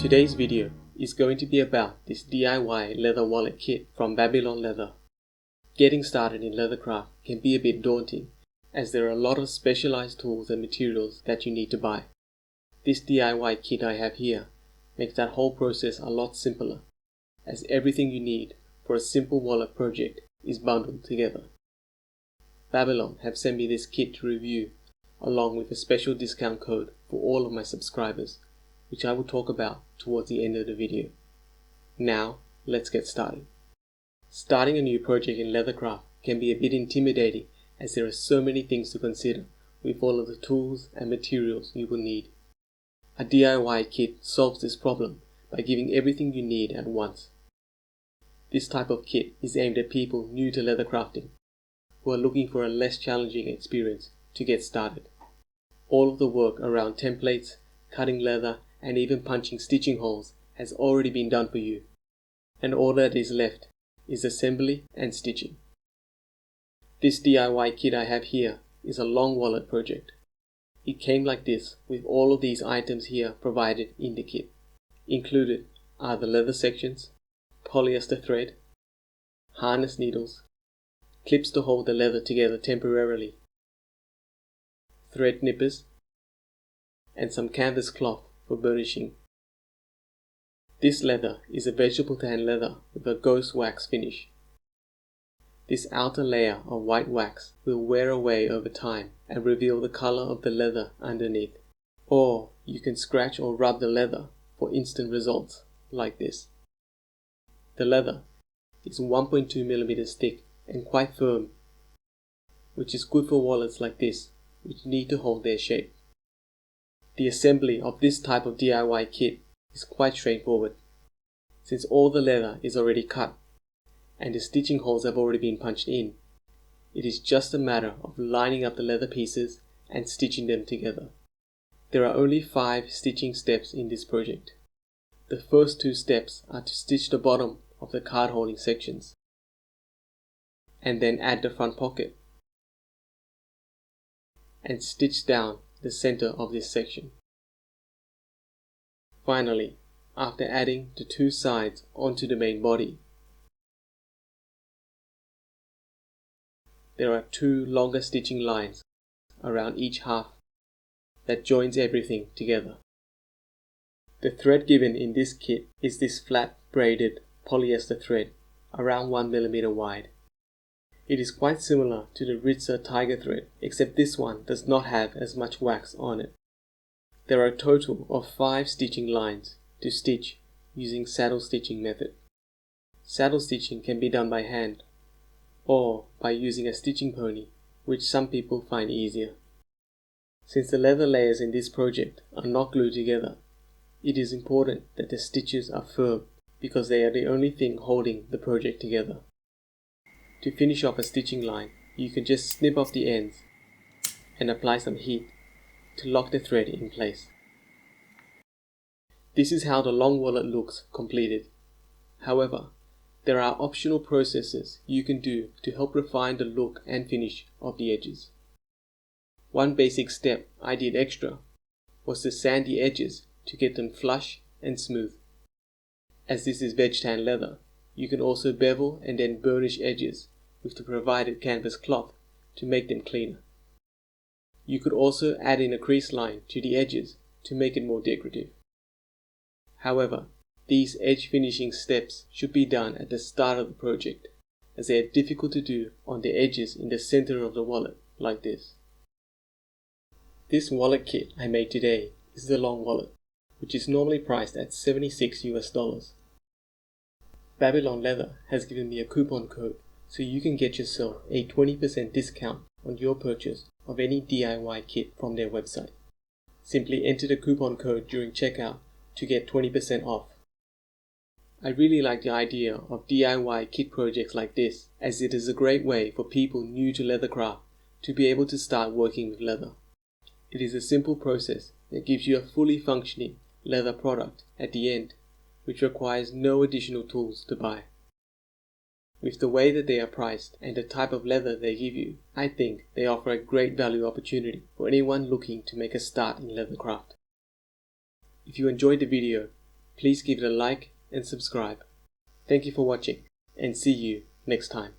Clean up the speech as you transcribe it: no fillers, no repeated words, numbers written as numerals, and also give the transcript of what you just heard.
Today's video is going to be about this DIY leather wallet kit from Babylon Leather. Getting started in leathercraft can be a bit daunting as there are a lot of specialized tools and materials that you need to buy. This DIY kit I have here makes that whole process a lot simpler, as everything you need for a simple wallet project is bundled together. Babylon have sent me this kit to review along with a special discount code for all of my subscribers, which I will talk about towards the end of the video. Now, let's get started. Starting a new project in leathercraft can be a bit intimidating as there are so many things to consider with all of the tools and materials you will need. A DIY kit solves this problem by giving everything you need at once. This type of kit is aimed at people new to leathercrafting who are looking for a less challenging experience to get started. All of the work around templates, cutting leather, and even punching stitching holes has already been done for you, and all that is left is assembly and stitching. This DIY kit I have here is a long wallet project. It came like this with all of these items here provided in the kit. Included are the leather sections, polyester thread, harness needles, clips to hold the leather together temporarily, thread nippers, and some canvas cloth for burnishing. This leather is a vegetable tan leather with a ghost wax finish. This outer layer of white wax will wear away over time and reveal the color of the leather underneath. Or you can scratch or rub the leather for instant results like this. The leather is 1.2 mm thick and quite firm, which is good for wallets like this, which need to hold their shape. The assembly of this type of DIY kit is quite straightforward, since all the leather is already cut and the stitching holes have already been punched in. It is just a matter of lining up the leather pieces and stitching them together. There are only 5 stitching steps in this project. The first 2 steps are to stitch the bottom of the card holding sections, and then add the front pocket, and stitch down the center of this section. Finally, after adding the 2 sides onto the main body, there are 2 longer stitching lines around each half that joins everything together. The thread given in this kit is this flat braided polyester thread around 1 mm wide. It is quite similar to the Ritzer tiger thread, except this one does not have as much wax on it. There are a total of 5 stitching lines to stitch using saddle stitching method. Saddle stitching can be done by hand or by using a stitching pony, which some people find easier. Since the leather layers in this project are not glued together, it is important that the stitches are firm because they are the only thing holding the project together. To finish off a stitching line, you can just snip off the ends and apply some heat to lock the thread in place. This is how the long wallet looks completed. However, there are optional processes you can do to help refine the look and finish of the edges. One basic step I did extra was to sand the edges to get them flush and smooth. As this is veg tan leather, you can also bevel and then burnish edges with the provided canvas cloth to make them cleaner. You could also add in a crease line to the edges to make it more decorative. However, these edge finishing steps should be done at the start of the project, as they are difficult to do on the edges in the center of the wallet like this. This wallet kit I made today is the long wallet, which is normally priced at $76. Babylon Leather has given me a coupon code so you can get yourself a 20% discount on your purchase of any DIY kit from their website. Simply enter the coupon code during checkout to get 20% off. I really like the idea of DIY kit projects like this, as it is a great way for people new to leathercraft to be able to start working with leather. It is a simple process that gives you a fully functioning leather product at the end, which requires no additional tools to buy. With the way that they are priced and the type of leather they give you, I think they offer a great value opportunity for anyone looking to make a start in leathercraft. If you enjoyed the video, please give it a like and subscribe. Thank you for watching, and see you next time.